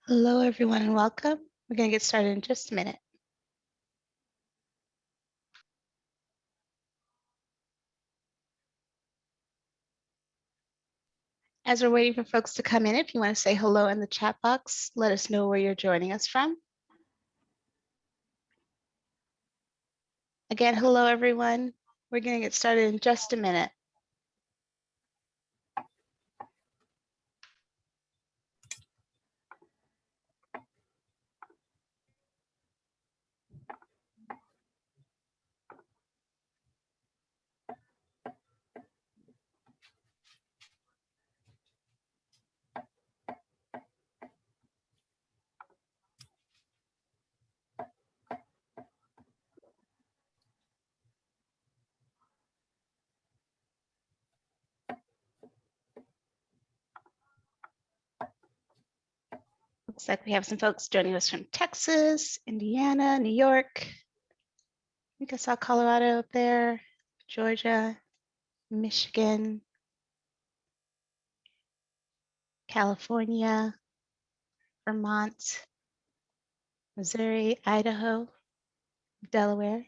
Hello, everyone, and welcome. We're going to get started in just a minute. As we're waiting for folks to come in, if you want to say hello in the chat box, let us know where you're joining us from. Again, hello, everyone. We're going to get started in just a minute. Looks like we have some folks joining us from Texas, Indiana, New York. I think I saw Colorado up there, Georgia, Michigan, California, Vermont, Missouri, Idaho, Delaware.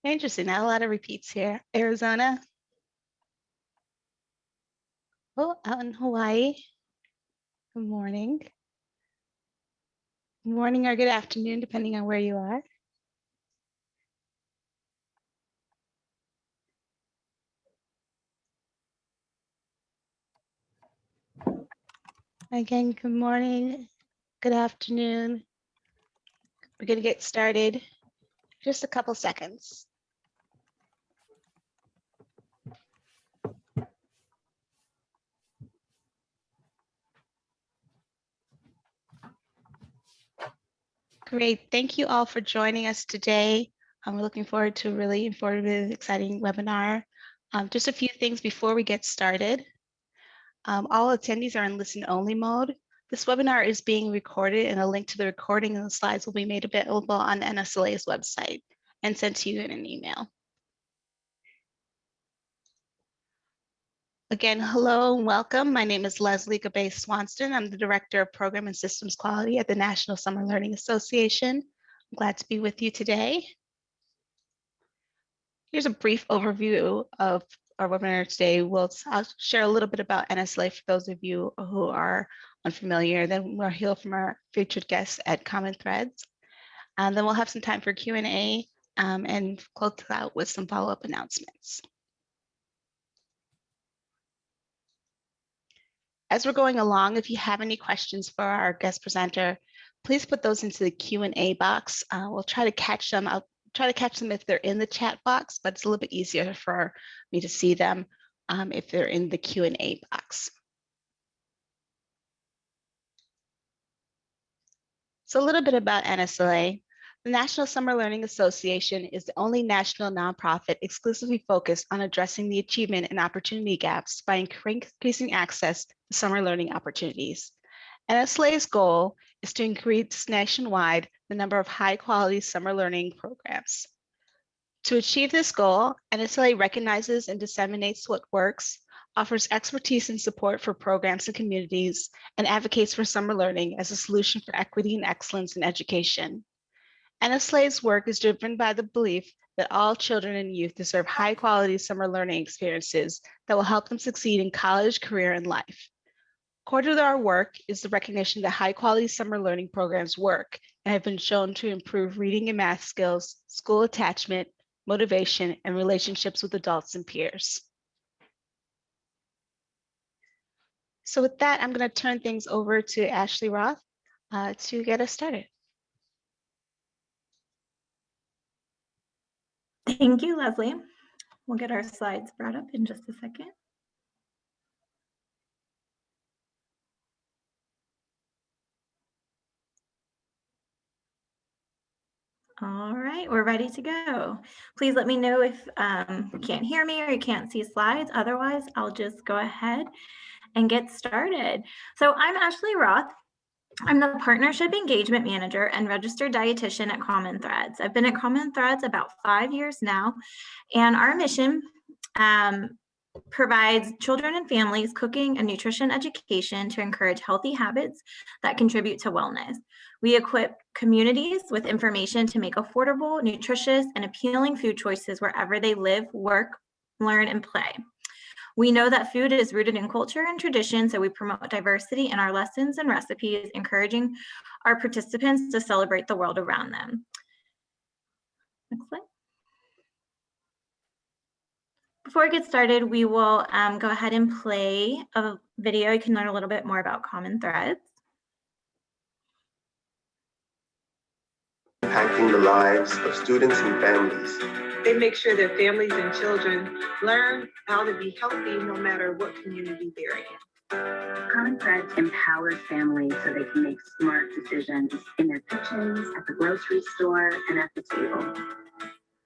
Interesting, not a lot of repeats here. Arizona. Oh, out in Hawaii. Good morning. Good morning or good afternoon, depending on where you are. Again, good morning, good afternoon. We're going to get started. Just a couple seconds. Great. Thank you all for joining us today. We're looking forward to a really informative, exciting webinar. Just a few things before we get started. All attendees are in listen-only mode. This webinar is being recorded, and a link to the recording and the slides will be made available on NSLA's website and sent to you in an email. Again, hello and welcome. My name is Leslie Gabay Swanston. I'm the Director of Program and Systems Quality at the National Summer Learning Association. I'm glad to be with you today. Here's a brief overview of our webinar today. I'll share a little bit about NSLA for those of you who are unfamiliar. Then we'll hear from our featured guests at Common Threads. And then we'll have some time for Q&A and close out with some follow-up announcements. As we're going along, if you have any questions for our guest presenter, please put those into the Q&A box. We'll try to catch them. I'll try to catch them if they're in the chat box, but it's a little bit easier for me to see them if they're in the Q&A box. So a little bit about NSLA. The National Summer Learning Association is the only national nonprofit exclusively focused on addressing the achievement and opportunity gaps by increasing access to summer learning opportunities. NSLA's goal is to increase nationwide the number of high-quality summer learning programs. To achieve this goal, NSLA recognizes and disseminates what works, offers expertise and support for programs and communities, and advocates for summer learning as a solution for equity and excellence in education. NSLA's work is driven by the belief that all children and youth deserve high-quality summer learning experiences that will help them succeed in college, career, and life. Core to our work is the recognition that high-quality summer learning programs work and have been shown to improve reading and math skills, school attachment, motivation, and relationships with adults and peers. So with that, I'm going to turn things over to Ashley Roth to get us started. Thank you, Leslie. We'll get our slides brought up in just a second. All right, we're ready to go. Please let me know if you can't hear me or you can't see slides. Otherwise, I'll just go ahead and get started. So I'm Ashley Roth. I'm the Partnership Engagement Manager and Registered Dietitian at Common Threads. I've been at Common Threads about 5 years now, and our mission provides children and families cooking and nutrition education to encourage healthy habits that contribute to wellness. We equip communities with information to make affordable, nutritious, and appealing food choices wherever they live, work, learn, and play. We know that food is rooted in culture and tradition, so we promote diversity in our lessons and recipes, encouraging our participants to celebrate the world around them. Next slide. Before we get started, we will go ahead and play a video. You can learn a little bit more about common threads. Impacting the lives of students and families. They make sure their families and children learn how to be healthy no matter what community they're in. Common Threads empowers families so they can make smart decisions in their kitchens, at the grocery store, and at the table.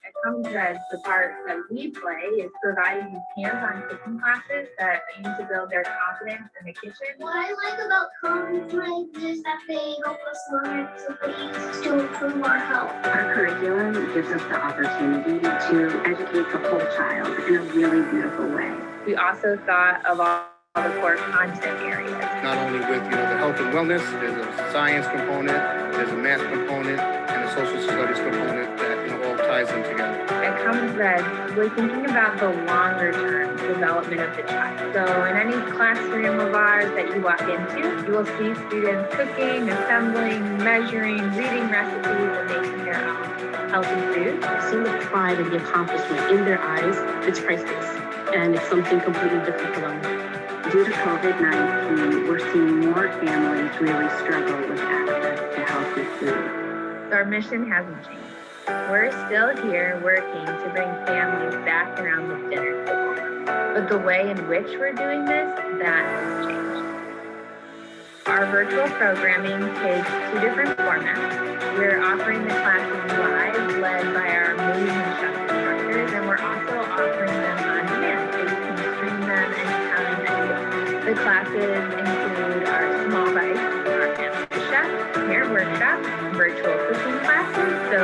At Common Threads, the part that we play is providing these hands-on cooking classes that aim to build their confidence in the kitchen. What I like about Common Threads is that they help us learn ways to improve our health. Our curriculum gives us the opportunity to educate the whole child in a really beautiful way. We also thought of all the core content areas. Not only with the health and wellness, there's a science component, there's a math component, and a social studies component that all ties them together. At Common Threads, we're thinking about the longer term development of the child. So in any classroom of ours that you walk into, you will see students cooking, assembling, measuring, reading recipes, and making their own healthy food. Seeing the pride and the accomplishment in their eyes, it's priceless. And it's something completely different for them. Due to COVID-19, we're seeing more families really struggle with access to healthy food. So our mission hasn't changed. We're still here working to bring families back around the dinner table. But the way in which we're doing this, that has changed. Our virtual programming takes two different formats. We're offering the classes live, led by our amazing chef instructors, and we're also offering them on demand, so you can stream them anytime, anywhere. The classes include our small bites, our family chef, parent workshop, virtual cooking classes. So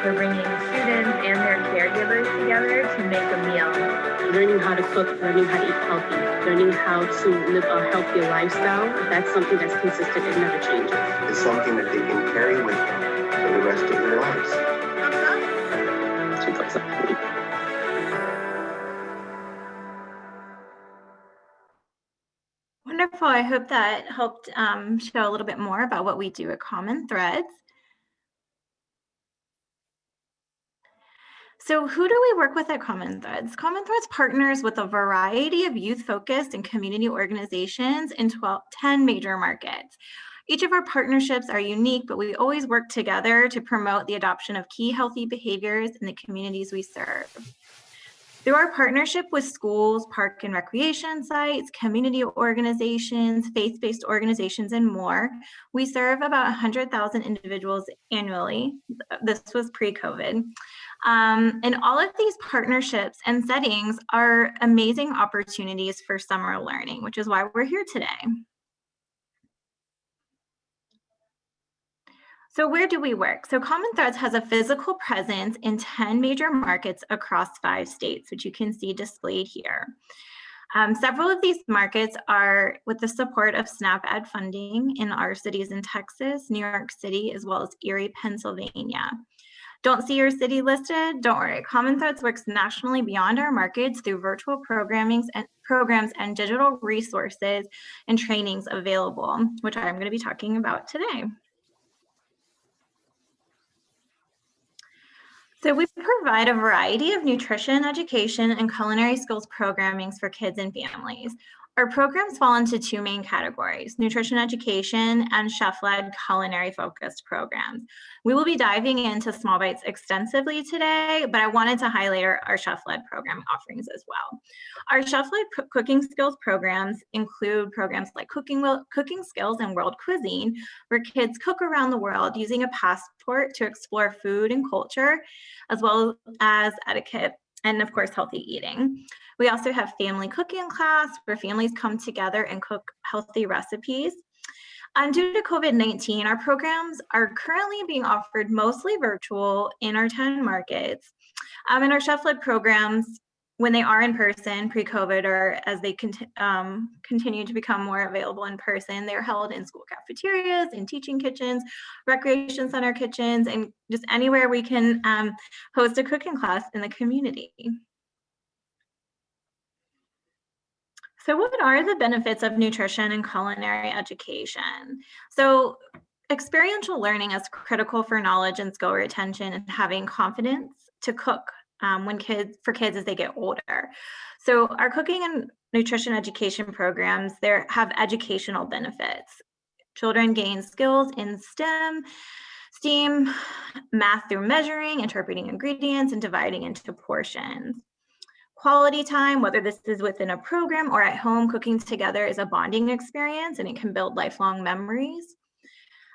we're bringing students and their caregivers together to make a meal. Learning how to cook, learning how to eat healthy, learning how to live a healthier lifestyle, that's something that's consistent and never changes. It's something that they can carry with them for the rest of their lives. She looks up at me. Wonderful. I hope that helped show a little bit more about what we do at Common Threads. So who do we work with at Common Threads? Common Threads partners with a variety of youth-focused and community organizations in 10 major markets. Each of our partnerships are unique, but we always work together to promote the adoption of key healthy behaviors in the communities we serve. Through our partnership with schools, park and recreation sites, community organizations, faith-based organizations, and more, we serve about 100,000 individuals annually. This was pre-COVID. And all of these partnerships and settings are amazing opportunities for summer learning, which is why we're here today. So where do we work? So Common Threads has a physical presence in 10 major markets across 5 states, which you can see displayed here. Several of these markets are with the support of SNAP Ed funding in our cities in Texas, New York City, as well as Erie, Pennsylvania. Don't see your city listed? Don't worry. Common Threads works nationally beyond our markets through virtual programs and digital resources and trainings available, which I'm going to be talking about today. So we provide a variety of nutrition, education, and culinary skills programmings for kids and families. Our programs fall into 2 main categories: nutrition education and chef-led culinary focused programs. We will be diving into Small Bites extensively today, but I wanted to highlight our chef-led program offerings as well. Our chef-led cooking skills programs include programs like cooking skills and world cuisine, where kids cook around the world using a passport to explore food and culture, as well as etiquette and, of course, healthy eating. We also have family cooking class, where families come together and cook healthy recipes. Due to COVID-19, our programs are currently being offered mostly virtual in our 10 markets. In our chef-led programs, when they are in person pre-COVID, or as they continue to become more available in person, they're held in school cafeterias, in teaching kitchens, recreation center kitchens, and just anywhere we can host a cooking class in the community. So what are the benefits of nutrition and culinary education? So experiential learning is critical for knowledge and skill retention and having confidence to cook for kids as they get older. So our cooking and nutrition education programs, they have educational benefits. Children gain skills in STEAM, math through measuring, interpreting ingredients, and dividing into portions. Quality time, whether this is within a program or at home, cooking together is a bonding experience and it can build lifelong memories.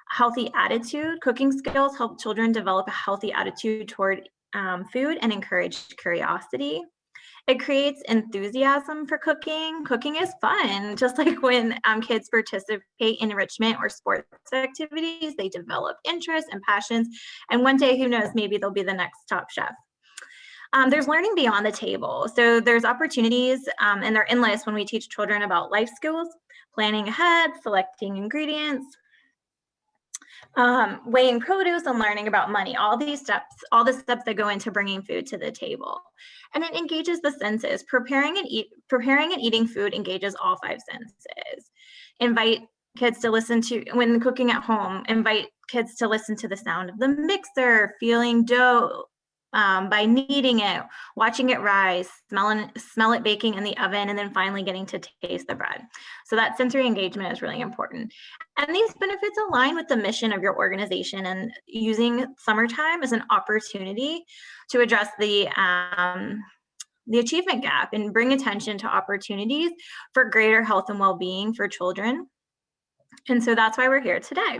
Healthy attitude, cooking skills help children develop a healthy attitude toward food and encourage curiosity. It creates enthusiasm for cooking. Cooking is fun, just like when kids participate in enrichment or sports activities, they develop interests and passions. And one day, who knows, maybe they'll be the next top chef. There's learning beyond the table. So there's opportunities, and they're endless when we teach children about life skills, planning ahead, selecting ingredients, weighing produce, and learning about money. All the steps that go into bringing food to the table. And it engages the senses. Preparing and eating food engages all 5 senses. Invite kids to listen to, when cooking at home, invite kids to listen to the sound of the mixer, feeling dough, by kneading it, watching it rise, smell it baking in the oven, and then finally getting to taste the bread. So that sensory engagement is really important. And these benefits align with the mission of your organization and using summertime as an opportunity to address the achievement gap and bring attention to opportunities for greater health and well-being for children. And so that's why we're here today.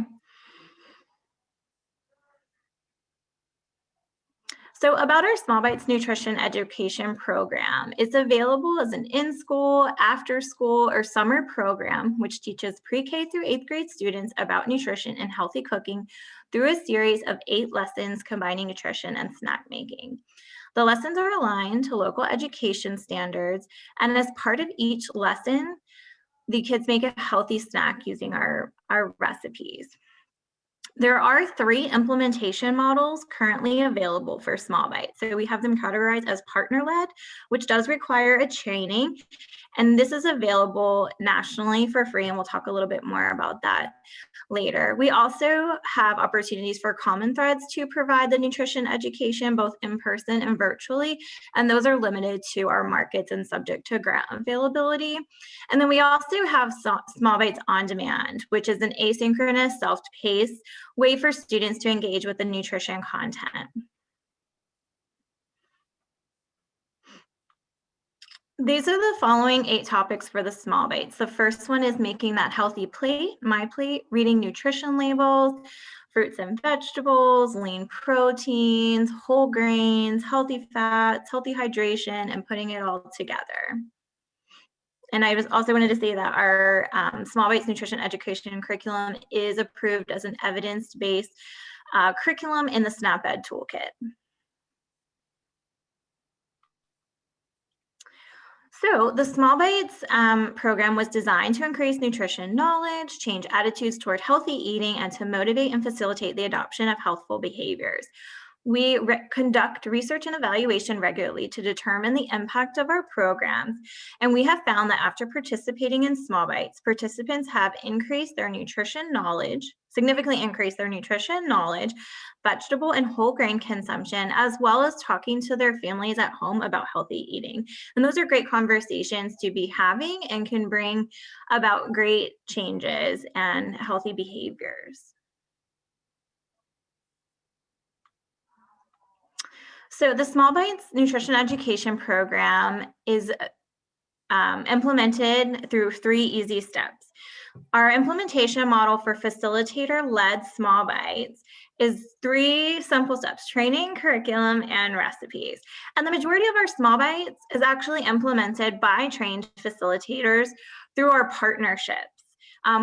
So about our Small Bites Nutrition Education Program, it's available as an in-school, after-school, or summer program, which teaches pre-K through 8th grade students about nutrition and healthy cooking through a series of 8 lessons combining nutrition and snack making. The lessons are aligned to local education standards, and as part of each lesson, the kids make a healthy snack using our recipes. There are 3 implementation models currently available for Small Bites. So we have them categorized as partner-led, which does require a training, and this is available nationally for free, and we'll talk a little bit more about that later. We also have opportunities for common threads to provide the nutrition education, both in person and virtually, and those are limited to our markets and subject to grant availability. And then we also have Small Bites on Demand, which is an asynchronous, self-paced way for students to engage with the nutrition content. These are the following 8 topics for the Small Bites. The first one is making that healthy plate, my plate, reading nutrition labels, fruits and vegetables, lean proteins, whole grains, healthy fats, healthy hydration, and putting it all together. And I also wanted to say that our Small Bites Nutrition Education curriculum is approved as an evidence-based curriculum in the SNAP-Ed toolkit. So the Small Bites program was designed to increase nutrition knowledge, change attitudes toward healthy eating, and to motivate and facilitate the adoption of healthful behaviors. We conduct research and evaluation regularly to determine the impact of our programs, and we have found that after participating in Small Bites, participants have increased their nutrition knowledge, significantly increased their nutrition knowledge, vegetable and whole grain consumption, as well as talking to their families at home about healthy eating. And those are great conversations to be having and can bring about great changes and healthy behaviors. So the Small Bites Nutrition Education Program is implemented through 3 easy steps. Our implementation model for facilitator-led Small Bites is 3 simple steps: training, curriculum, and recipes. And the majority of our Small Bites is actually implemented by trained facilitators through our partnerships.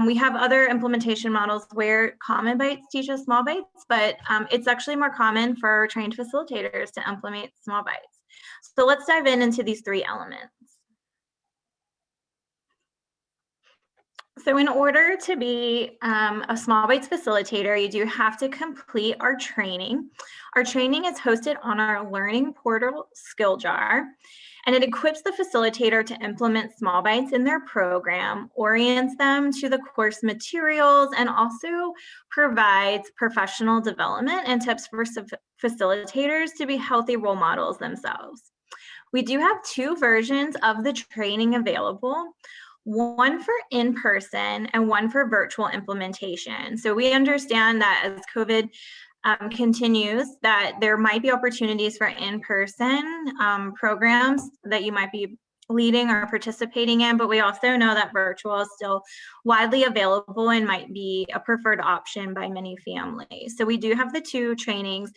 We have other implementation models where Common Bites teaches Small Bites, but it's actually more common for trained facilitators to implement Small Bites. So let's dive into these 3 elements. So in order to be a Small Bites facilitator, you do have to complete our training. Our training is hosted on our learning portal Skill Jar, and it equips the facilitator to implement Small Bites in their program, orients them to the course materials, and also provides professional development and tips for facilitators to be healthy role models themselves. We do have 2 versions of the training available, one for in-person and one for virtual implementation. So we understand that as COVID continues, that there might be opportunities for in-person programs that you might be leading or participating in, but we also know that virtual is still widely available and might be a preferred option by many families. So we do have the 2 trainings.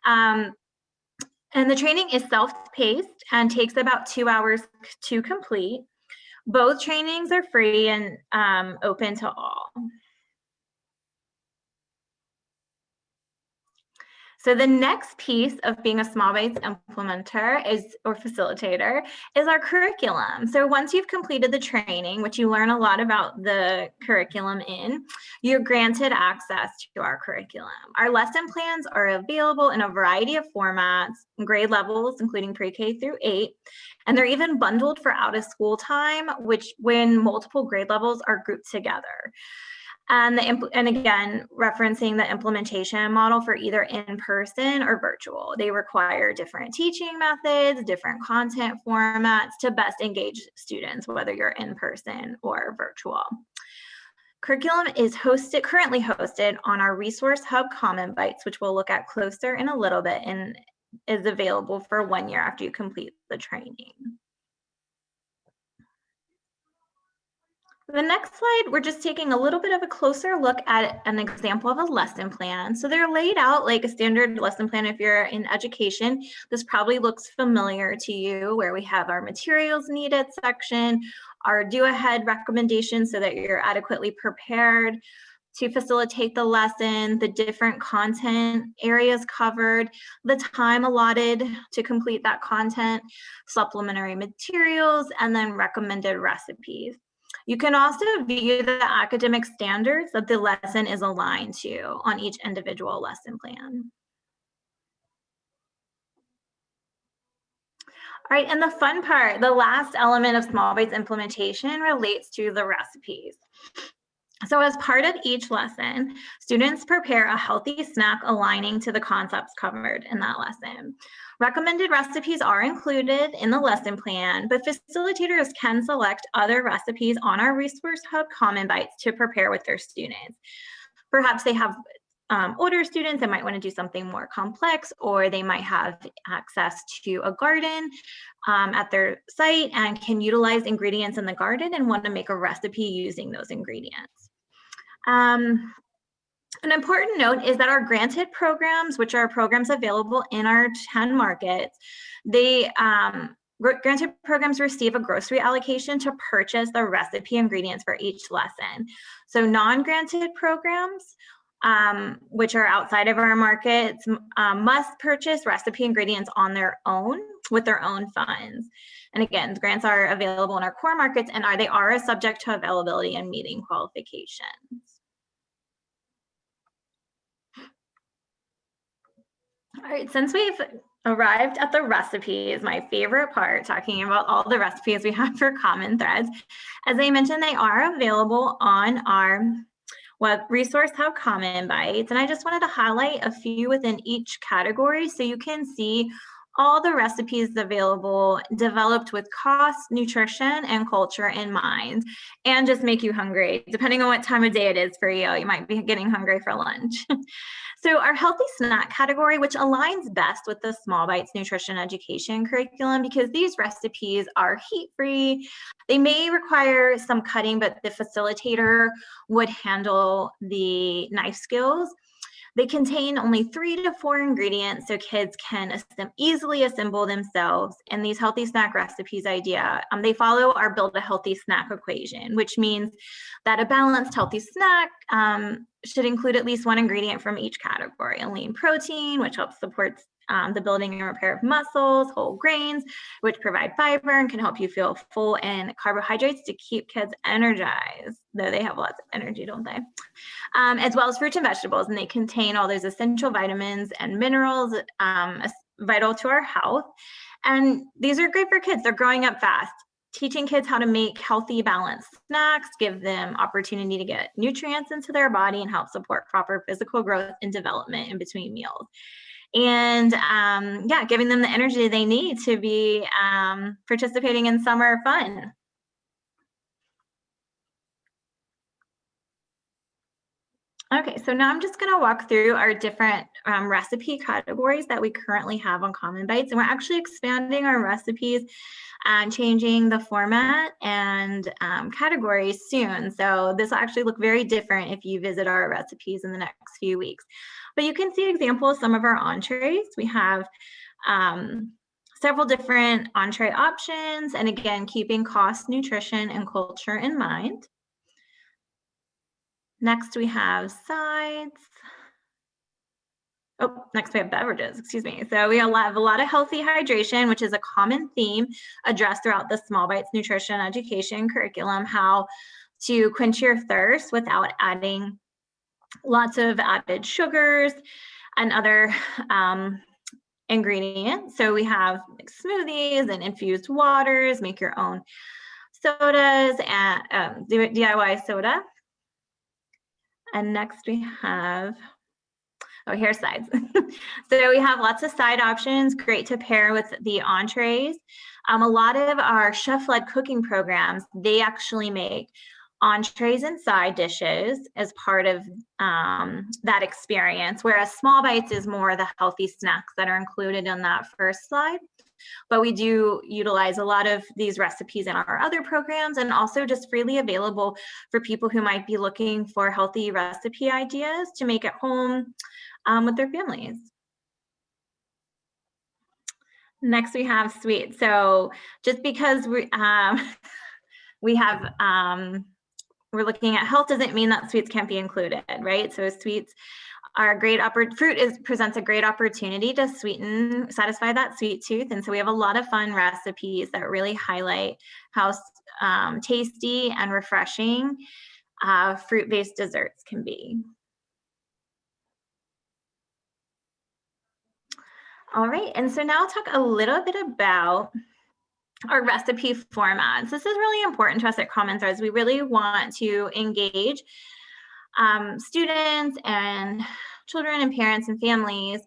And the training is self-paced and takes about 2 hours to complete. Both trainings are free and open to all. So the next piece of being a Small Bites implementer or facilitator is our curriculum. So once you've completed the training, which you learn a lot about the curriculum in, you're granted access to our curriculum. Our lesson plans are available in a variety of formats, grade levels, including pre-K through 8, and they're even bundled for out of school time, which when multiple grade levels are grouped together. And again, referencing the implementation model for either in-person or virtual. They require different teaching methods, different content formats to best engage students, whether you're in-person or virtual. Curriculum is currently hosted on our resource hub Common Bites, which we'll look at closer in a little bit, and is available for 1 year after you complete the training. The next slide, we're just taking a little bit of a closer look at an example of a lesson plan. So they're laid out like a standard lesson plan. If you're in education, this probably looks familiar to you, where we have our materials needed section, our do ahead recommendations so that you're adequately prepared to facilitate the lesson, the different content areas covered, the time allotted to complete that content, supplementary materials, and then recommended recipes. You can also view the academic standards that the lesson is aligned to on each individual lesson plan. All right, and the fun part, the last element of Small Bites implementation relates to the recipes. So as part of each lesson, students prepare a healthy snack aligning to the concepts covered in that lesson. Recommended recipes are included in the lesson plan, but facilitators can select other recipes on our Resource Hub Common Bites to prepare with their students. Perhaps they have older students that might want to do something more complex, or they might have access to a garden at their site and can utilize ingredients in the garden and want to make a recipe using those ingredients. An important note is that our granted programs, which are programs available in our 10 markets, granted programs receive a grocery allocation to purchase the recipe ingredients for each lesson. So non-granted programs, which are outside of our markets, must purchase recipe ingredients on their own with their own funds. And again, grants are available in our core markets, and they are subject to availability and meeting qualifications. All right, since we've arrived at the recipes, my favorite part, talking about all the recipes we have for common threads. As I mentioned, they are available on our Resource Hub Common Bites, and I just wanted to highlight a few within each category so you can see all the recipes available, developed with cost, nutrition, and culture in mind, and just make you hungry. Depending on what time of day it is for you, you might be getting hungry for lunch. So our healthy snack category, which aligns best with the Small Bites nutrition education curriculum, because these recipes are heat-free. They may require some cutting, but the facilitator would handle the knife skills. They contain only 3 to 4 ingredients so kids can easily assemble themselves. And these healthy snack recipes they follow our build a healthy snack equation, which means that a balanced healthy snack should include at least 1 ingredient from each category: a lean protein, which helps support the building and repair of muscles, whole grains, which provide fiber and can help you feel full, and carbohydrates to keep kids energized, though they have lots of energy, don't they? As well as fruits and vegetables, and they contain all those essential vitamins and minerals vital to our health. And these are great for kids. They're growing up fast. Teaching kids how to make healthy, balanced snacks, give them opportunity to get nutrients into their body and help support proper physical growth and development in between meals. And yeah, giving them the energy they need to be participating in summer fun. Okay, so now I'm just going to walk through our different recipe categories that we currently have on Common Bites, and we're actually expanding our recipes and changing the format and categories soon. So this will actually look very different if you visit our recipes in the next few weeks. But you can see examples of some of our entrees. We have several different entree options, and again, keeping cost, nutrition, and culture in mind. Next, we have sides. Oh, next we have beverages, excuse me. So we have a lot of healthy hydration, which is a common theme addressed throughout the Small Bites nutrition education curriculum, how to quench your thirst without adding lots of added sugars and other ingredients. So we have smoothies and infused waters, make your own sodas and DIY soda. And next we have, oh, here's sides. So we have lots of side options, great to pair with the entrees. A lot of our chef-led cooking programs, they actually make entrees and side dishes as part of that experience, whereas Small Bites is more the healthy snacks that are included in that first slide. But we do utilize a lot of these recipes in our other programs, and also just freely available for people who might be looking for healthy recipe ideas to make at home with their families. Next, we have sweets. So just because we're looking at health doesn't mean that sweets can't be included, right? So sweets are a great presents a great opportunity to satisfy that sweet tooth. And so we have a lot of fun recipes that really highlight how tasty and refreshing fruit-based desserts can be. All right, and so now I'll talk a little bit about our recipe formats. This is really important to us at Common Threads. We really want to engage students and children and parents and families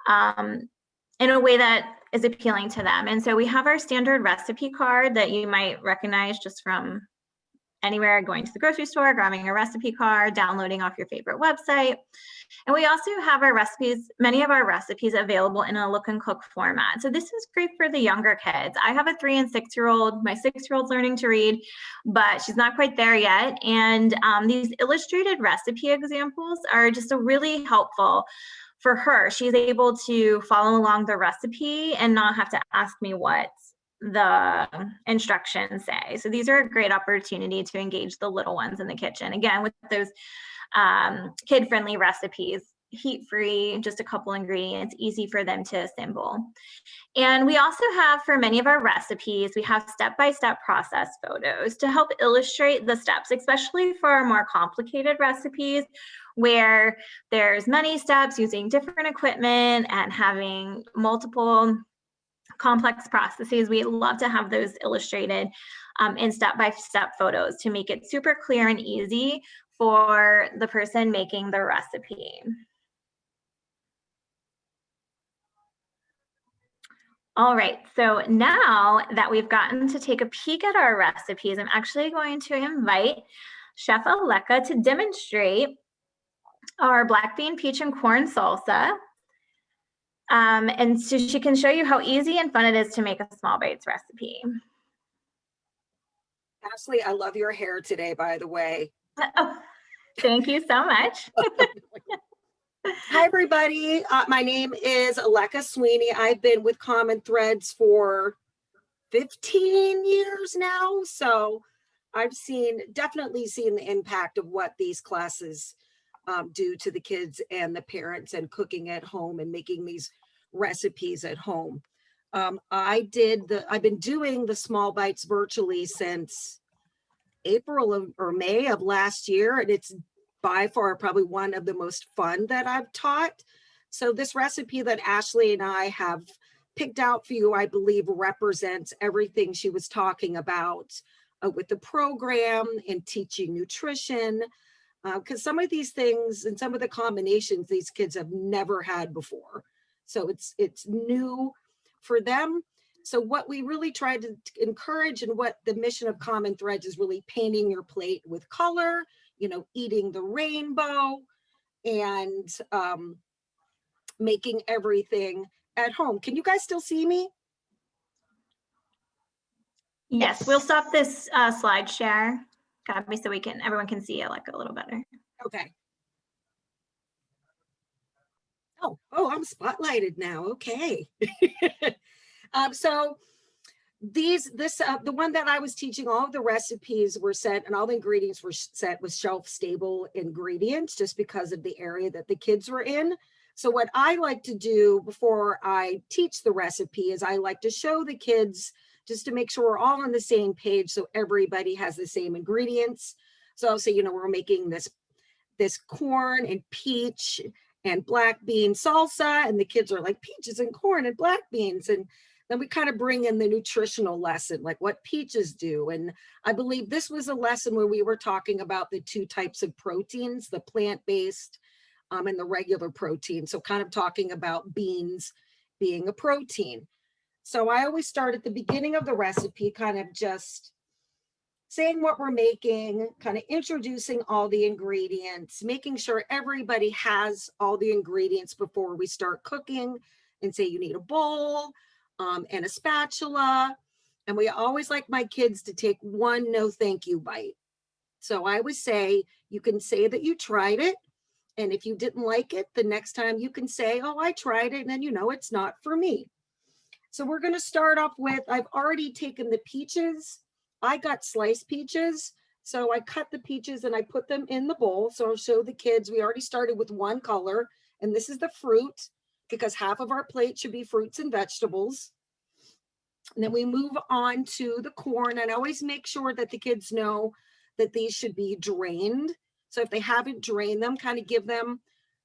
in a way that is appealing to them. And so we have our standard recipe card that you might recognize just from anywhere, going to the grocery store, grabbing a recipe card, downloading off your favorite website. And we also have our recipes, many of our recipes available in a look and cook format. So this is great for the younger kids. I have a 3- and 6-year-old. My 6-year-old's learning to read, but she's not quite there yet. And these illustrated recipe examples are just really helpful for her. She's able to follow along the recipe and not have to ask me what the instructions say. So these are a great opportunity to engage the little ones in the kitchen. Again, with those kid-friendly recipes, heat-free, just a couple ingredients, easy for them to assemble. And we also have, for many of our recipes, we have step-by-step process photos to help illustrate the steps, especially for our more complicated recipes where there's many steps, using different equipment and having multiple complex processes. We love to have those illustrated in step-by-step photos to make it super clear and easy for the person making the recipe. All right, so now that we've gotten to take a peek at our recipes, I'm actually going to invite Chef Aleka to demonstrate our black bean, peach, and corn salsa. And so she can show you how easy and fun it is to make a Small Bites recipe. Ashley, I love your hair today, by the way. Oh, thank you so much. Hi, everybody. My name is Aleka Sweeney. I've been with Common Threads for 15 years now. So I've definitely seen the impact of what these classes do to the kids and the parents, and cooking at home and making these recipes at home. I've been doing the small bites virtually since April or May of last year, and it's by far probably one of the most fun that I've taught. So this recipe that Ashley and I have picked out for you, I believe represents everything she was talking about with the program and teaching nutrition, because some of these things and some of the combinations these kids have never had before. So it's new for them. So what we really try to encourage, and what the mission of Common Threads is, really painting your plate with color, you know, eating the rainbow, and making everything at home. Can you guys still see me? Yes, we'll stop this slide share, Gabby, so everyone can see Aleka a little better. Okay. Oh, I'm spotlighted now. Okay. So the one that I was teaching, all of the recipes were set and all the ingredients were set with shelf stable ingredients, just because of the area that the kids were in. So what I like to do before I teach the recipe is I like to show the kids, just to make sure we're all on the same page, so everybody has the same ingredients. So I'll say, you know, we're making this corn and peach and black bean salsa, and the kids are like, peaches and corn and black beans. And then we kind of bring in the nutritional lesson, like what peaches do. And I believe this was a lesson where we were talking about the two types of proteins, the plant-based and the regular protein. So kind of talking about beans being a protein. So I always start at the beginning of the recipe, kind of just saying what we're making, kind of introducing all the ingredients, making sure everybody has all the ingredients before we start cooking, and say you need a bowl and a spatula. And we always like my kids to take one no thank you bite. So I always say, you can say that you tried it. And if you didn't like it, the next time you can say, oh, I tried it, and then you know it's not for me. So we're going to start off with, I've already taken the peaches. I got sliced peaches. So I cut the peaches and I put them in the bowl. So I'll show the kids, we already started with one color, and this is the fruit, because half of our plate should be fruits and vegetables. And then we move on to the corn, and I always make sure that the kids know that these should be drained. So if they haven't drained them, kind of give them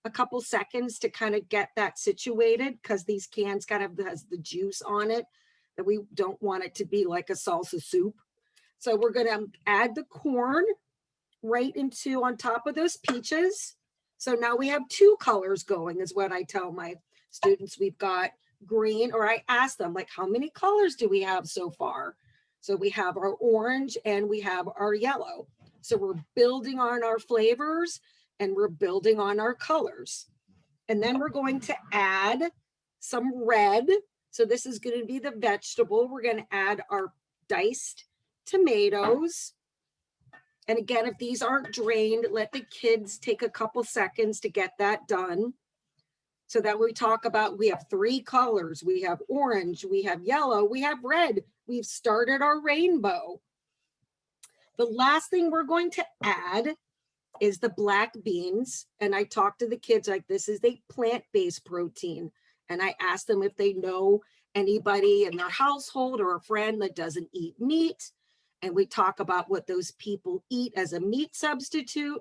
a couple seconds to kind of get that situated, because these cans kind of has the juice on it, that we don't want it to be like a salsa soup. So we're going to add the corn right into on top of those peaches. So now we have two colors going, is what I tell my students. We've got green, or I ask them, like, how many colors do we have so far? So we have our orange and we have our yellow. So we're building on our flavors and we're building on our colors. And then we're going to add some red. So this is going to be the vegetable. We're going to add our diced tomatoes. And again, if these aren't drained, let the kids take a couple seconds to get that done. So that we talk about, we have three colors. We have orange, we have yellow, we have red. We've started our rainbow. The last thing we're going to add is the black beans. And I talk to the kids like, this is a plant-based protein. And I ask them if they know anybody in their household or a friend that doesn't eat meat. And we talk about what those people eat as a meat substitute.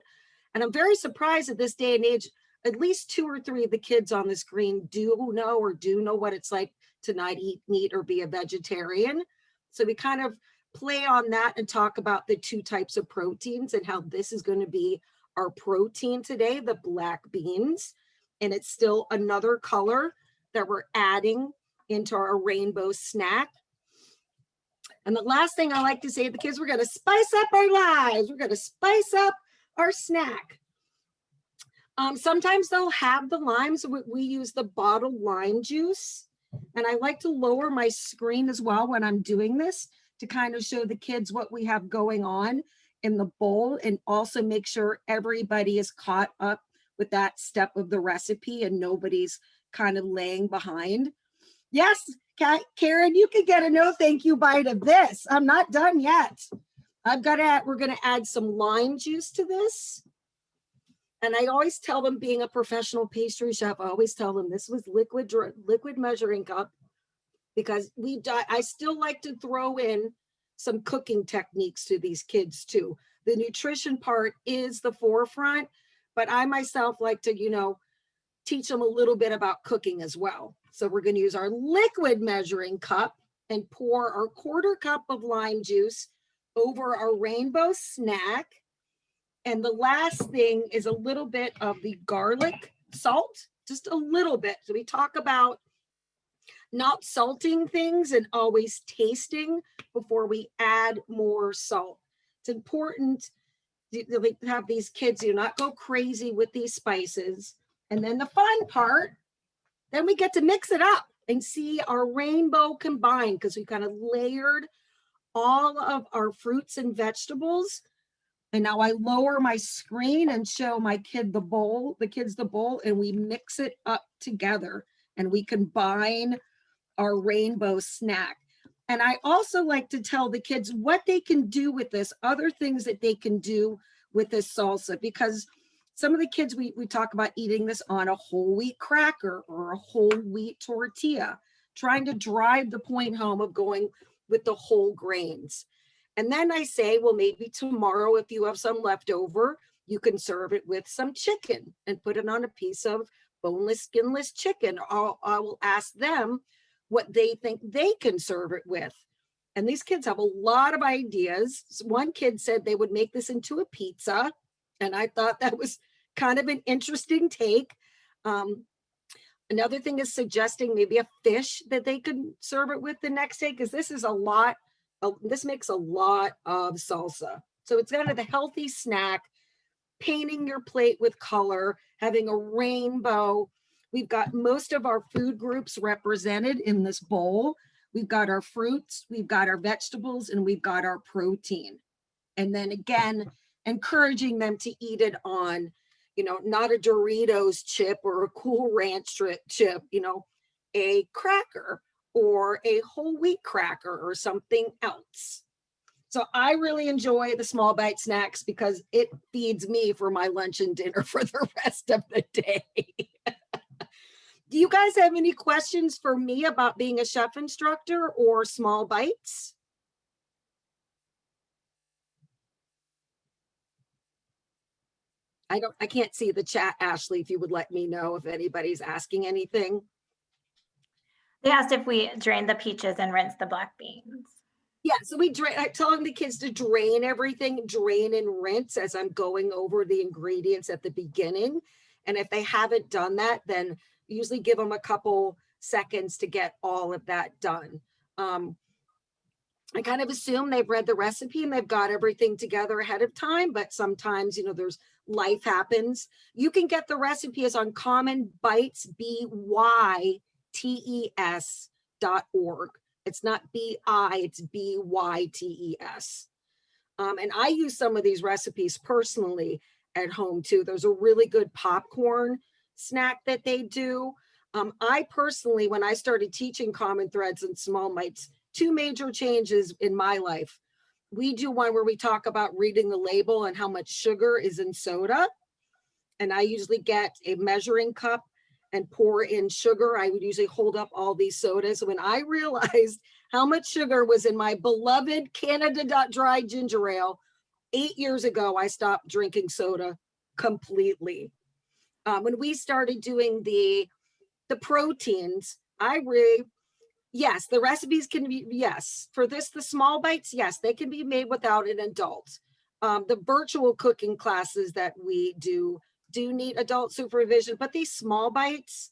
And I'm very surprised at this day and age, at least 2 or 3 of the kids on the screen do know what it's like to not eat meat or be a vegetarian. So we kind of play on that and talk about the 2 types of proteins and how this is going to be our protein today, the black beans. And it's still another color that we're adding into our rainbow snack. And the last thing I like to say to the kids, we're going to spice up our lives. We're going to spice up our snack. Sometimes they'll have the limes. We use the bottled lime juice. And I like to lower my screen as well when I'm doing this to kind of show the kids what we have going on in the bowl, and also make sure everybody is caught up with that step of the recipe and nobody's kind of laying behind. Yes, Karen, you can get a no thank you bite of this. I'm not done yet. We're going to add some lime juice to this. And I always tell them, being a professional pastry chef, I always tell them this was liquid measuring cup, because I still like to throw in some cooking techniques to these kids too. The nutrition part is the forefront, but I myself like to, teach them a little bit about cooking as well. So we're going to use our liquid measuring cup and pour our 1/4 cup of lime juice over our rainbow snack. And the last thing is a little bit of the garlic salt, just a little bit. So we talk about not salting things and always tasting before we add more salt. It's important to have these kids not go crazy with these spices. And then the fun part, then we get to mix it up and see our rainbow combined, because we kind of layered all of our fruits and vegetables. And now I lower my screen and show my kid the kids the bowl, and we mix it up together and we combine our rainbow snack. And I also like to tell the kids what they can do with this, other things that they can do with this salsa, because some of the kids, we talk about eating this on a whole wheat cracker or a whole wheat tortilla, trying to drive the point home of going with the whole grains. And then I say, well, maybe tomorrow, if you have some left over, you can serve it with some chicken and put it on a piece of boneless, skinless chicken. I will ask them what they think they can serve it with. And these kids have a lot of ideas. One kid said they would make this into a pizza. And I thought that was kind of an interesting take. Another thing is suggesting maybe a fish that they could serve it with the next day, because this is a lot. This makes a lot of salsa. So it's kind of the healthy snack, painting your plate with color, having a rainbow. We've got most of our food groups represented in this bowl. We've got our fruits, we've got our vegetables, and we've got our protein. And then again, encouraging them to eat it on, not a Doritos chip or a Cool Ranch chip, a cracker or a whole wheat cracker or something else. So I really enjoy the small bite snacks because it feeds me for my lunch and dinner for the rest of the day. Do you guys have any questions for me about being a chef instructor or small bites? I can't see the chat, Ashley, if you would let me know if anybody's asking anything. They asked if we drained the peaches and rinsed the black beans. Yeah, so I'm telling the kids to drain everything, drain and rinse as I'm going over the ingredients at the beginning. And if they haven't done that, then usually give them a couple seconds to get all of that done. I kind of assume they've read the recipe and they've got everything together ahead of time, but sometimes, there's life happens. You can get the recipes on Common Bites, BYTES.org. It's not BI, it's BYTES. And I use some of these recipes personally at home too. There's a really good popcorn snack that they do. I personally, when I started teaching Common Threads and Small Bites, 2 major changes in my life. We do one where we talk about reading the label and how much sugar is in soda. And I usually get a measuring cup and pour in sugar. I would usually hold up all these sodas. When I realized how much sugar was in my beloved Canada Dry ginger ale, 8 years ago, I stopped drinking soda completely. When we started doing the proteins, yes, the recipes can be, yes. For this, the small bites, yes, they can be made without an adult. The virtual cooking classes that we do need adult supervision, but these small bites,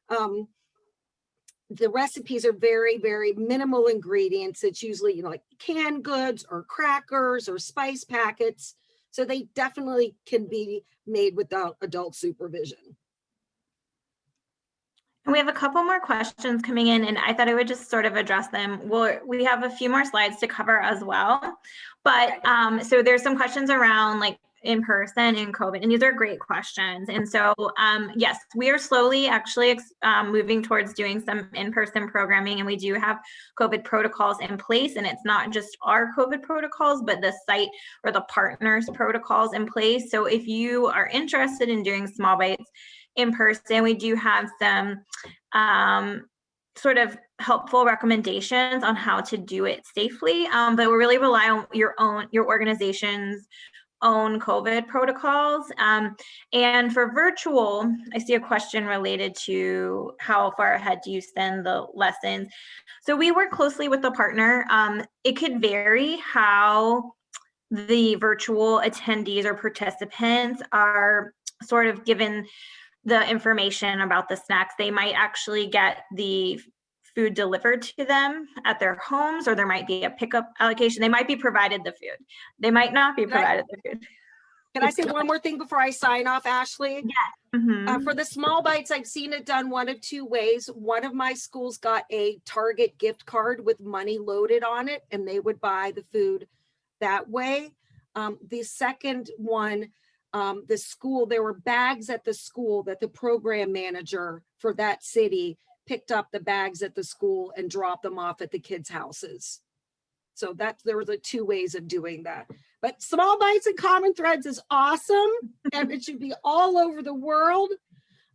the recipes are very, very minimal ingredients. It's usually, like canned goods or crackers or spice packets. So they definitely can be made without adult supervision. We have a couple more questions coming in, and I thought I would just sort of address them. We have a few more slides to cover as well. But so there's some questions around like in person in COVID? And these are great questions. And so, yes, we are slowly actually moving towards doing some in-person programming, and we do have COVID protocols in place. And it's not just our COVID protocols, but the site or the partners protocols in place. So if you are interested in doing Small Bites in person, we do have some sort of helpful recommendations on how to do it safely, but we really rely on your organization's own COVID protocols. And for virtual, I see a question related to how far ahead do you send the lessons? So we work closely with the partner. It could vary how the virtual attendees or participants are sort of given the information about the snacks. They might actually get the food delivered to them at their homes, or there might be a pickup allocation. They might be provided the food. They might not be provided the food. Can I say one more thing before I sign off, Ashley? Yes. Mm-hmm. For the Small Bites, I've seen it done one of two ways. One of my schools got a Target gift card with money loaded on it, and they would buy the food that way. The second one, the school, there were bags at the school that the program manager for that city picked up the bags at the school and dropped them off at the kids' houses. So there were the two ways of doing that. But Small Bites and Common Threads is awesome, and it should be all over the world.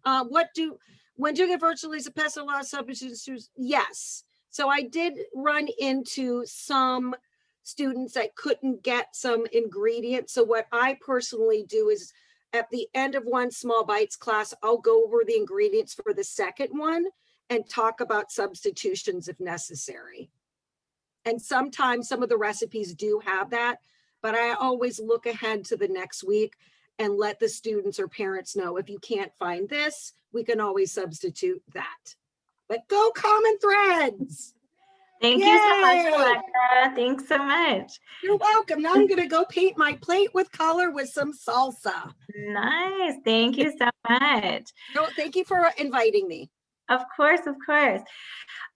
When do you get virtually as a pest, a lot of substitutes? Yes. So I did run into some students that couldn't get some ingredients. So what I personally do is at the end of one Small Bites class, I'll go over the ingredients for the second one and talk about substitutions if necessary. And sometimes some of the recipes do have that, but I always look ahead to the next week and let the students or parents know, if you can't find this, we can always substitute that. But go Common Threads. Thank you so much, Alexa. Thanks so much. You're welcome. Now I'm going to go paint my plate with color with some salsa. Nice. Thank you so much. No, thank you for inviting me. Of course, of course.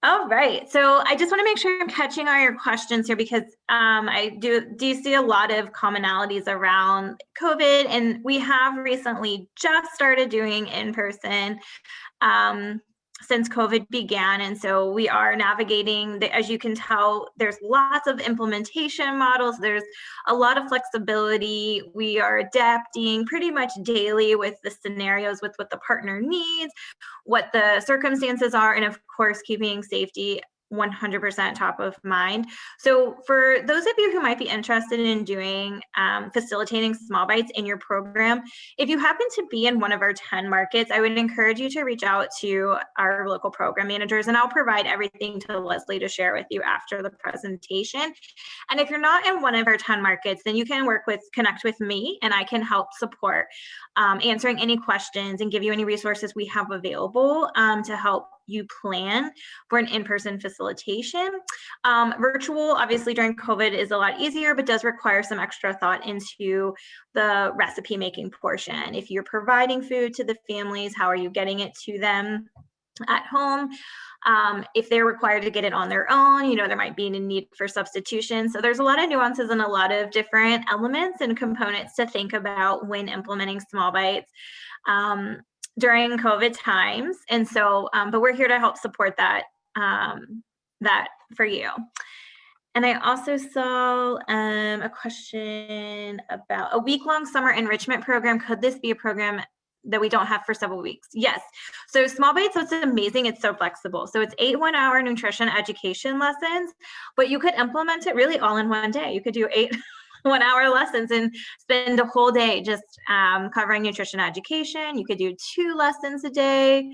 All right. So I just want to make sure I'm catching all your questions here, because I do see a lot of commonalities around COVID, and we have recently just started doing in-person since COVID began. And so we are navigating, as you can tell, there's lots of implementation models. There's a lot of flexibility. We are adapting pretty much daily with the scenarios, with what the partner needs, what the circumstances are, and of course, keeping safety 100% top of mind. So for those of you who might be interested in doing facilitating Small Bites in your program, if you happen to be in one of our 10 markets, I would encourage you to reach out to our local program managers, and I'll provide everything to Leslie to share with you after the presentation. And if you're not in one of our 10 markets, then you can connect with me, and I can help support answering any questions and give you any resources we have available to help you plan for an in-person facilitation. Virtual, obviously during COVID, is a lot easier, but does require some extra thought into the recipe making portion. If you're providing food to the families, how are you getting it to them at home? If they're required to get it on their own, there might be a need for substitution. So there's a lot of nuances and a lot of different elements and components to think about when implementing Small Bites during COVID times. And so, but we're here to help support that for you. And I also saw a question about a week-long summer enrichment program. Could this be a program that we don't have for several weeks? Yes. So Small Bites, what's amazing, it's so flexible. So it's 8 one-hour nutrition education lessons, but you could implement it really all in one day. You could do 8 one-hour lessons and spend a whole day just covering nutrition education. You could do 2 lessons a day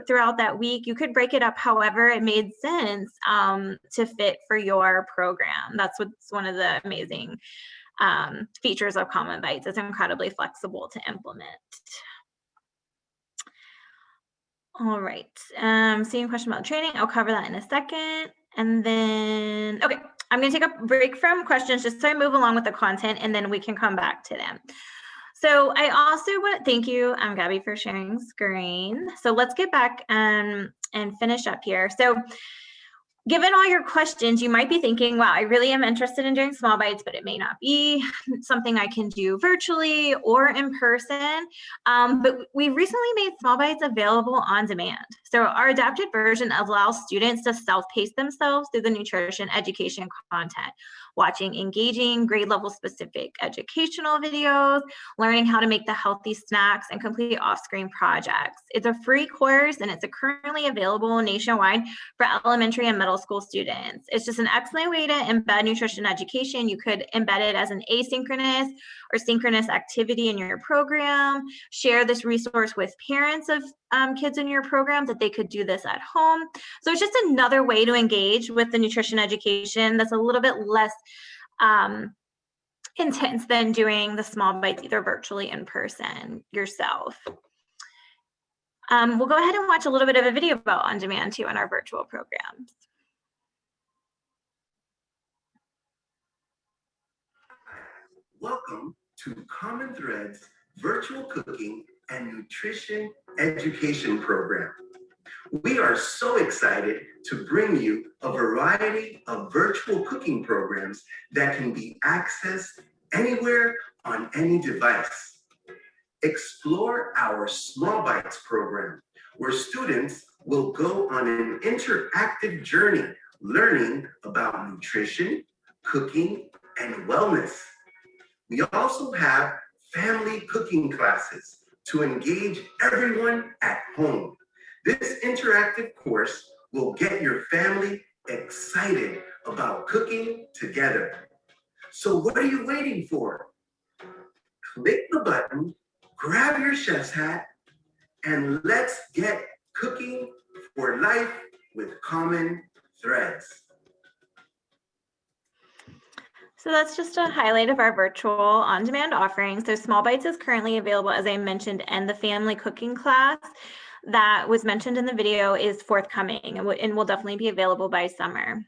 throughout that week. You could break it up however it made sense to fit for your program. That's what's one of the amazing features of Common Bites. It's incredibly flexible to implement. All right, seeing a question about training. I'll cover that in a second. And then, okay, I'm gonna take a break from questions just so I move along with the content, and then we can come back to them. So I also want to thank you, Gabby, for sharing screen. So let's get back and finish up here. So Given all your questions, you might be thinking, wow, I really am interested in doing small bites, but it may not be something I can do virtually or in person. But we recently made small bites available on demand. So our adapted version allows students to self-pace themselves through the nutrition education content, watching engaging grade level specific educational videos, learning how to make the healthy snacks, and complete off-screen projects. It's a free course and it's currently available nationwide for elementary and middle school students. It's just an excellent way to embed nutrition education. You could embed it as an asynchronous or synchronous activity in your program. Share this resource with parents of kids in your program that they could do this at home. So it's just another way to engage with the nutrition education that's a little bit less intense than doing the small bites either virtually in person yourself. We'll go ahead and watch a little bit of a video about on demand too in our virtual programs. Welcome to Common Thread's virtual cooking and nutrition education program. We are so excited to bring you a variety of virtual cooking programs that can be accessed anywhere on any device. Explore our Small Bites program, where students will go on an interactive journey learning about nutrition, cooking, and wellness. We also have family cooking classes to engage everyone at home. This interactive course will get your family excited about cooking together. So what are you waiting for? Click the button, grab your chef's hat, and let's get cooking for life with Common Threads. So that's just a highlight of our virtual on-demand offering. So Small Bites is currently available, as I mentioned, and the family cooking class that was mentioned in the video is forthcoming and will definitely be available by summer.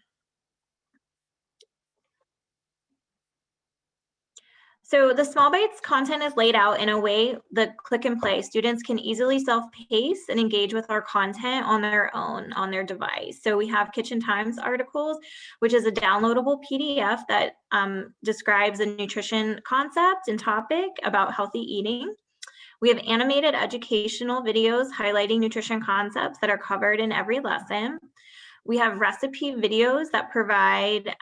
So the Small Bites content is laid out in a way that click and play. Students can easily self-pace and engage with our content on their own, on their device. So we have Kitchen Times articles, which is a downloadable PDF that describes a nutrition concept and topic about healthy eating. We have animated educational videos highlighting nutrition concepts that are covered in every lesson. We have recipe videos that provide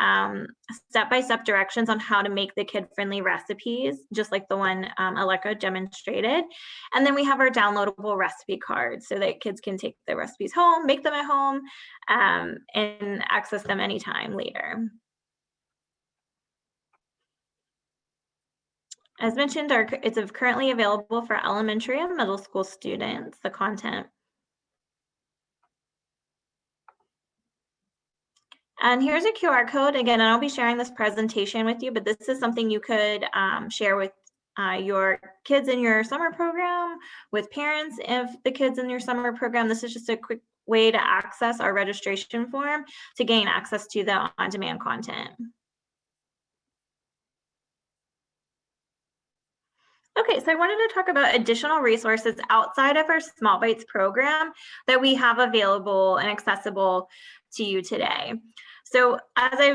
step-by-step directions on how to make the kid-friendly recipes, just like the one Aleka demonstrated. And then we have our downloadable recipe cards so that kids can take the recipes home, make them at home, and access them anytime later. As mentioned, it's currently available for elementary and middle school students, the content. And here's a QR code. Again, I'll be sharing this presentation with you, but this is something you could share with your kids in your summer program, with parents of the kids in your summer program. This is just a quick way to access our registration form to gain access to the on-demand content. Okay, so I wanted to talk about additional resources outside of our Small Bites program that we have available and accessible to you today. So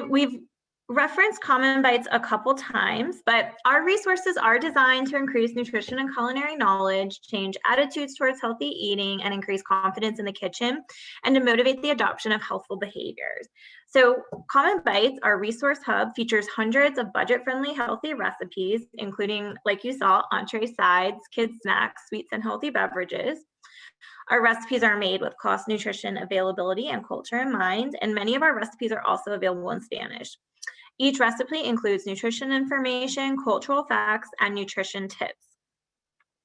we've referenced Common Bites a couple times, but our resources are designed to increase nutrition and culinary knowledge, change attitudes towards healthy eating, and increase confidence in the kitchen, and to motivate the adoption of healthful behaviors. So Common Bites, our resource hub, features hundreds of budget-friendly healthy recipes, including, like you saw, entree, sides, kids snacks, sweets, and healthy beverages. Our recipes are made with cost, nutrition, availability, and culture in mind, and many of our recipes are also available in Spanish. Each recipe includes nutrition information, cultural facts, and nutrition tips.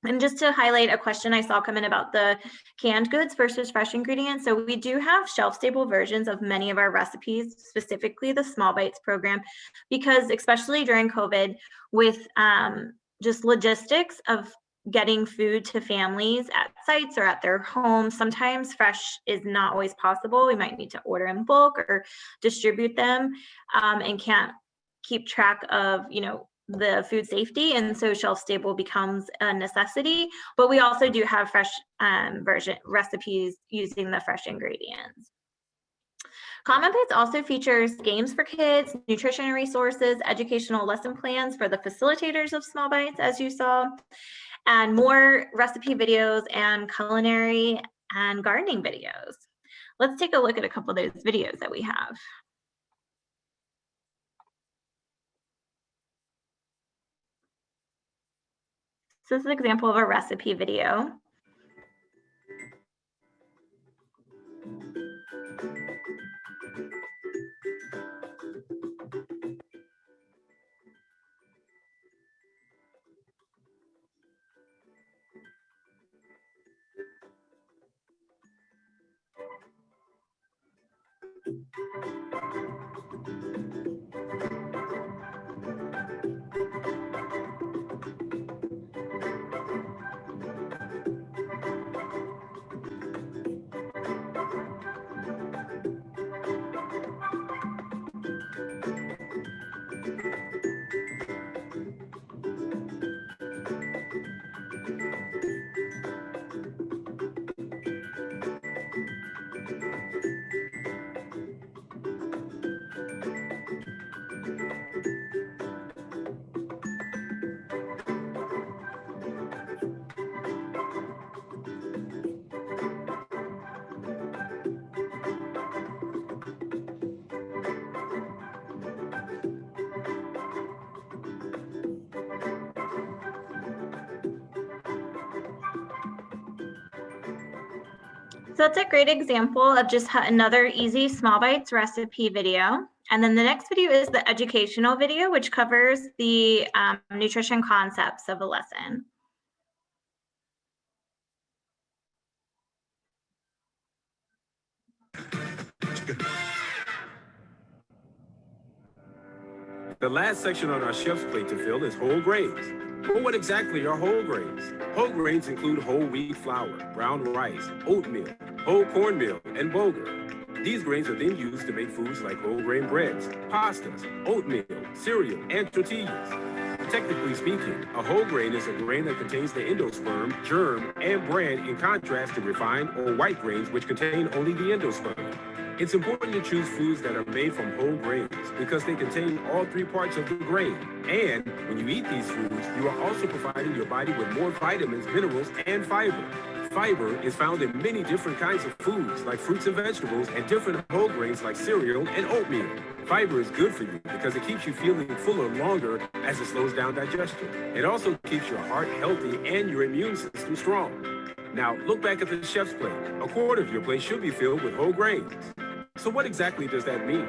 And just to highlight a question I saw come in about the canned goods versus fresh ingredients. So we do have shelf-stable versions of many of our recipes, specifically the Small Bites program, because especially during COVID, with just logistics of getting food to families at sites or at their homes, sometimes fresh is not always possible. We might need to order in bulk or distribute them and can't keep track of, the food safety. And so shelf stable becomes a necessity, but we also do have fresh version recipes using the fresh ingredients. Common Bites also features games for kids, nutrition resources, educational lesson plans for the facilitators of Small Bites, as you saw, and more recipe videos and culinary and gardening videos. Let's take a look at a couple of those videos that we have. So this is an example of a recipe video. So that's a great example of just another easy Small Bites recipe video. And then the next video is the educational video, which covers the nutrition concepts of a lesson. The last section on our chef's plate to fill is whole grains. Well, what exactly are whole grains? Whole grains include whole wheat flour, brown rice, oatmeal, whole cornmeal, and bulgur. These grains are then used to make foods like whole grain breads, pastas, oatmeal, cereal, and tortillas. Technically speaking, a whole grain is a grain that contains the endosperm, germ, and bran, in contrast to refined or white grains which contain only the endosperm. It's important to choose foods that are made from whole grains because they contain all three parts of the grain. And when you eat these foods, you are also providing your body with more vitamins, minerals, and fiber. Fiber is found in many different kinds of foods like fruits and vegetables and different whole grains like cereal and oatmeal. Fiber is good for you because it keeps you feeling fuller longer as it slows down digestion. It also keeps your heart healthy and your immune system strong. Now, look back at the chef's plate. A quarter of your plate should be filled with whole grains. So what exactly does that mean?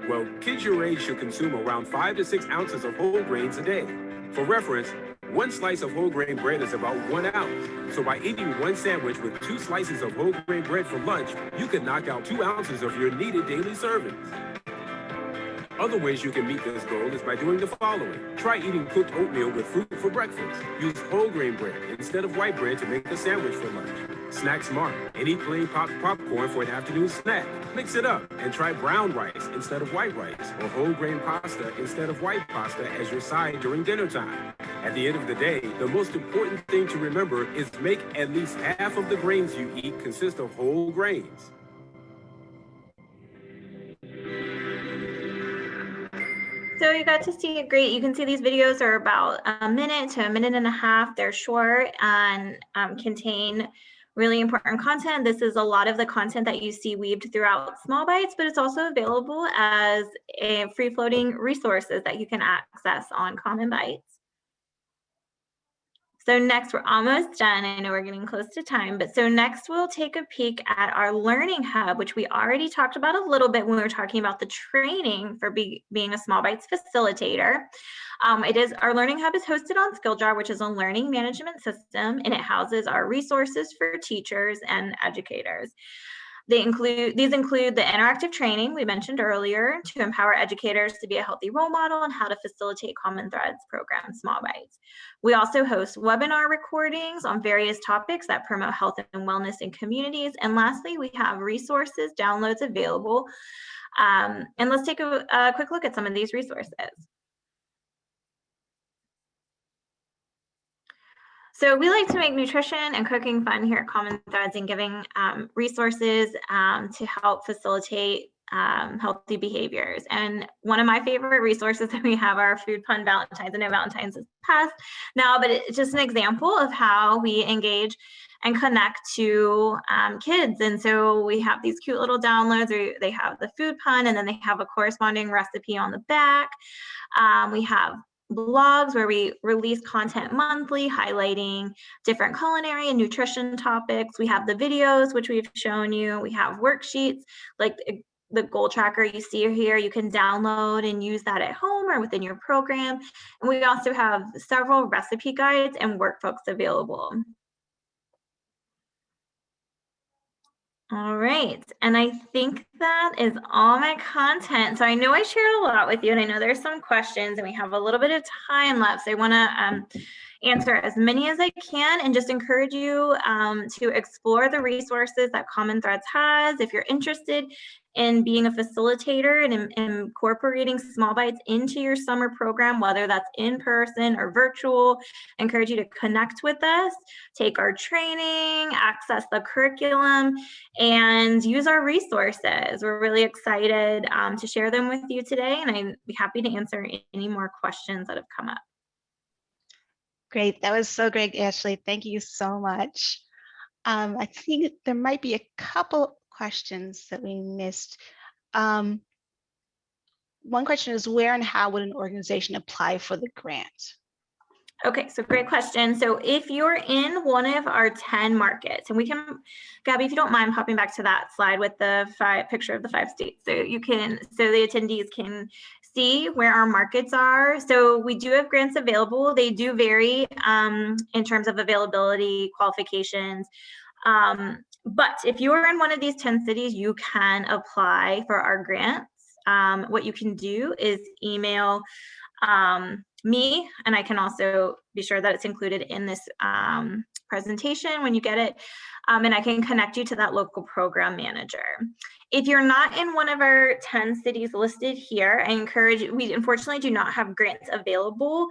Well, kids your age should consume around 5 to 6 ounces of whole grains a day. For reference, one slice of whole grain bread is about 1 ounce. So by eating one sandwich with 2 slices of whole grain bread for lunch, you could knock out 2 ounces of your needed daily servings. Other ways you can meet this goal is by doing the following. Try eating cooked oatmeal with fruit for breakfast. Use whole grain bread instead of white bread to make a sandwich for lunch. Snack smart and eat plain popcorn for an afternoon snack. Mix it up and try brown rice instead of white rice or whole grain pasta instead of white pasta as your side during dinner time. At the end of the day, the most important thing to remember is make at least half of the grains you eat consist of whole grains. So you got to see it great. You can see these videos are about a minute to a minute and a half. They're short and contain really important content. This is a lot of the content that you see weaved throughout Small Bites, but it's also available as a free-floating resources that you can access on Common Bites. So next, we're almost done. I know we're getting close to time, but so next we'll take a peek at our Learning Hub, which we already talked about a little bit when we were talking about the training for being a Small Bites facilitator. Our Learning Hub is hosted on SkillJar, which is a learning management system, and it houses our resources for teachers and educators. These include the interactive training we mentioned earlier to empower educators to be a healthy role model and how to facilitate Common Threads program Small Bites. We also host webinar recordings on various topics that promote health and wellness in communities. And lastly, we have resources, downloads available. And let's take a quick look at some of these resources. So we like to make nutrition and cooking fun here at Common Threads and giving resources to help facilitate healthy behaviors. And one of my favorite resources that we have are Food Pun Valentine's. I know Valentine's is past now, but it's just an example of how we engage and connect to kids. And so we have these cute little downloads, or they have the food pun, and then they have a corresponding recipe on the back. We have blogs where we release content monthly highlighting different culinary and nutrition topics. We have the videos, which we've shown you. We have worksheets like the goal tracker you see here. You can download and use that at home or within your program. And we also have several recipe guides and workbooks available. All right, and I think that is all my content. So I know I shared a lot with you, and I know there's some questions, and we have a little bit of time left. So I want to answer as many as I can, and just encourage you to explore the resources that Common Threads has. If you're interested in being a facilitator and incorporating small bites into your summer program, whether that's in person or virtual, I encourage you to connect with us, take our training, access the curriculum, and use our resources. We're really excited to share them with you today, and I'd be happy to answer any more questions that have come up. Great, that was so great, Ashley. Thank you so much. I think there might be a couple questions that we missed. One question is, where and how would an organization apply for the grant? Okay, so great question. So if you're in one of our 10 markets, and we can, Gabby, if you don't mind popping back to that slide with the picture of the 5 states, so you can, so the attendees can see where our markets are. So we do have grants available. They do vary in terms of availability, qualifications. But if you are in one of these 10 cities, you can apply for our grants. What you can do is email me, and I can also be sure that it's included in this presentation when you get it, and I can connect you to that local program manager. If you're not in one of our 10 cities listed here, I encourage you, we unfortunately do not have grants available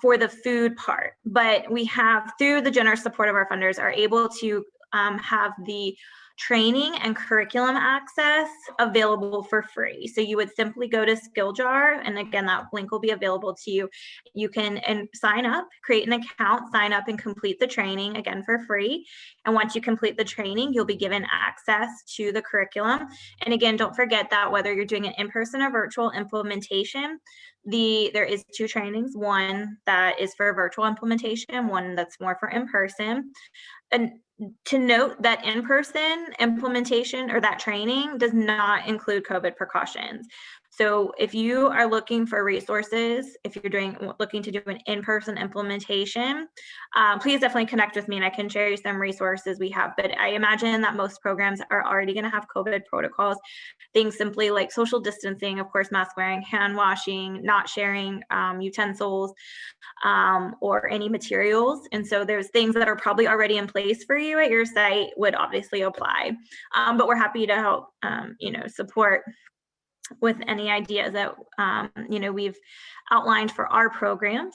for the food part, but we have, through the generous support of our funders, are able to have the training and curriculum access available for free. So you would simply go to SkillJar, and again, that link will be available to you. You can sign up, create an account, sign up, and complete the training, again, for free. And once you complete the training, you'll be given access to the curriculum. And again, don't forget that whether you're doing an in-person or virtual implementation, there is 2 trainings, one that is for virtual implementation, one that's more for in-person. And to note that in-person implementation or that training does not include COVID precautions. So if you are looking for resources, if you're looking to do an in-person implementation, please definitely connect with me and I can share you some resources we have. But I imagine that most programs are already going to have COVID protocols, things simply like social distancing, of course, mask wearing, hand washing, not sharing utensils, or any materials. And so there's things that are probably already in place for you at your site would obviously apply. But we're happy to help, support with any ideas that, we've outlined for our programs.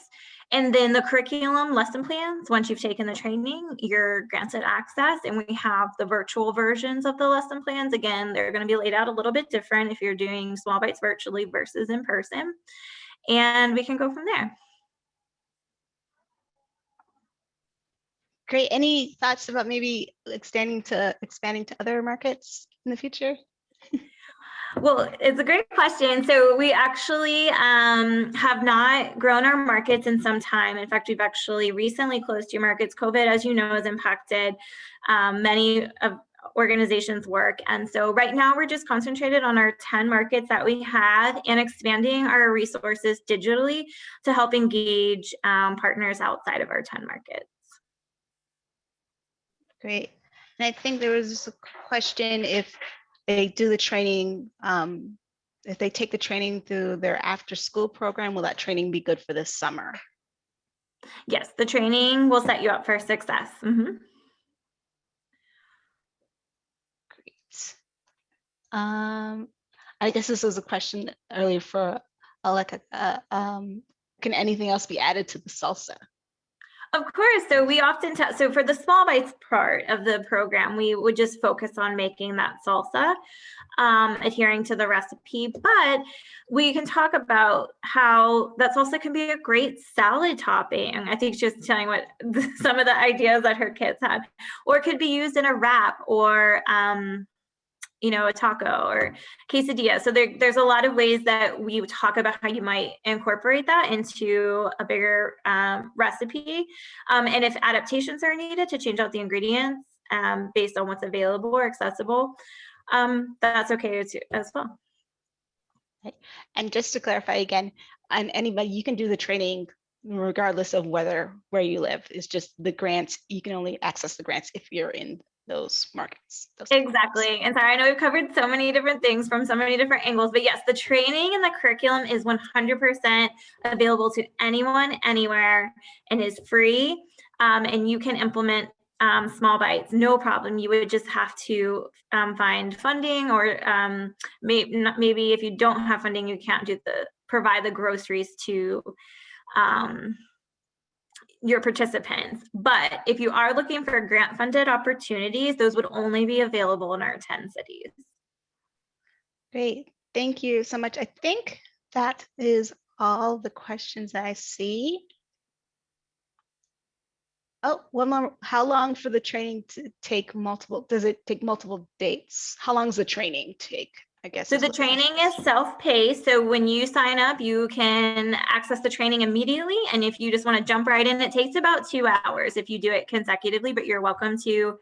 And then the curriculum lesson plans, once you've taken the training, you're granted access, and we have the virtual versions of the lesson plans. Again, they're going to be laid out a little bit different if you're doing small bites virtually versus in person. And we can go from there. Great. Any thoughts about maybe expanding to other markets in the future? Well, it's a great question. So we actually have not grown our markets in some time. In fact, we've actually recently closed 2 markets. COVID, as you know, has impacted many of organizations' work. And so right now we're just concentrated on our 10 markets that we have and expanding our resources digitally to help engage partners outside of our 10 markets. Great. And I think there was a question if they do the training, if they take the training through their after school program, will that training be good for this summer? Yes, the training will set you up for success. Mm-hmm. Great. I guess this was a question earlier for Aleka. Can anything else be added to the Salsa? Of course. So we often so for the small bites part of the program, we would just focus on making that salsa, adhering to the recipe. But we can talk about how that salsa can be a great salad topping. I think she's telling what some of the ideas that her kids had, or it could be used in a wrap or a taco or quesadilla. So there's a lot of ways that we talk about how you might incorporate that into a bigger recipe. And if adaptations are needed to change out the ingredients based on what's available or accessible, that's okay as well. And just to clarify again, and anybody, you can do the training regardless of where you live. It's just the grants, you can only access the grants if you're in those markets. Exactly. And sorry, I know we've covered so many different things from so many different angles, but yes, the training and the curriculum is 100% available to anyone, anywhere, and is free. And you can implement small bites, no problem. You would just have to find funding, or maybe if you don't have funding, you can't provide the groceries to your participants. But if you are looking for grant funded opportunities, those would only be available in our 10 cities. Great, thank you so much. I think that is all the questions I see. Oh, one more. How long for the training to take multiple? Does it take multiple dates? How long does the training take? I guess. So the training is self-paced. So when you sign up, you can access the training immediately. And if you just want to jump right in, it takes about 2 hours if you do it consecutively, but you're welcome to,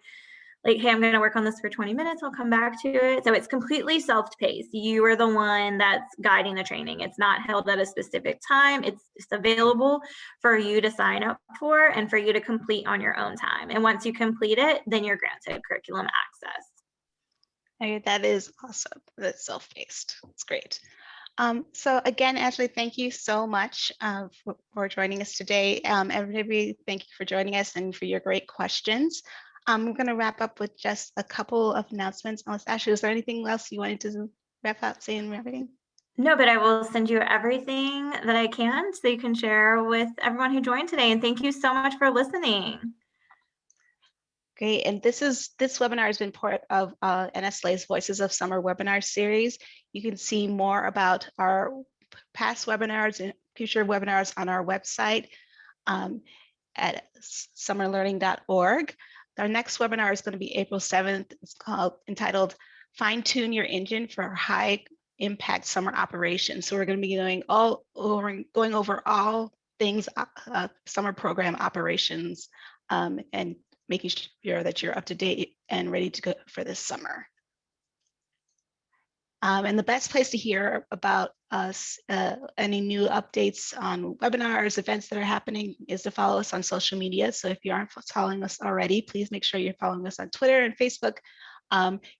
like, hey, I'm going to work on this for 20 minutes. I'll come back to it. So it's completely self-paced. You are the one that's guiding the training. It's not held at a specific time. It's just available for you to sign up for and for you to complete on your own time. And once you complete it, then you're granted curriculum access. Okay, that is awesome. That's self-paced. That's great. So again, Ashley, thank you so much for joining us today. Everybody, thank you for joining us and for your great questions. I'm going to wrap up with just a couple of announcements. Ashley, is there anything else you wanted to wrap up, saying everything? No, but I will send you everything that I can so you can share with everyone who joined today. And thank you so much for listening. Great, and this webinar has been part of NSLA's Voices of Summer webinar series. You can see more about our past webinars and future webinars on our website at summerlearning.org. Our next webinar is going to be April 7th. It's entitled Fine Tune Your Engine for High Impact Summer Operations. So we're going to be going over all things summer program operations and making sure that you're up to date and ready to go for this summer. And the best place to hear about us, any new updates on webinars, events that are happening, is to follow us on social media. So if you aren't following us already, please make sure you're following us on Twitter and Facebook.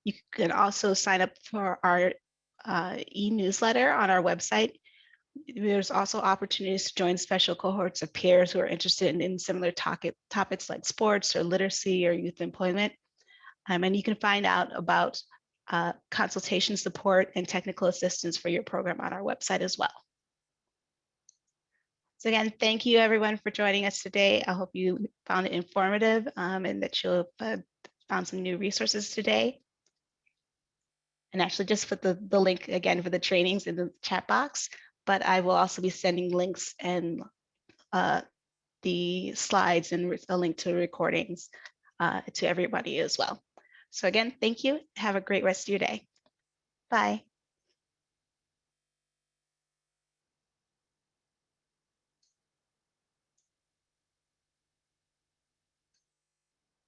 You can also sign up for our e-newsletter on our website. There's also opportunities to join special cohorts of peers who are interested in similar topics like sports or literacy or youth employment. And you can find out about consultation support and technical assistance for your program on our website as well. So again, thank you everyone for joining us today. I hope you found it informative and that you'll found some new resources today. And actually just put the link again for the trainings in the chat box, but I will also be sending links and the slides and a link to recordings to everybody as well. So again, thank you. Have a great rest of your day. Bye.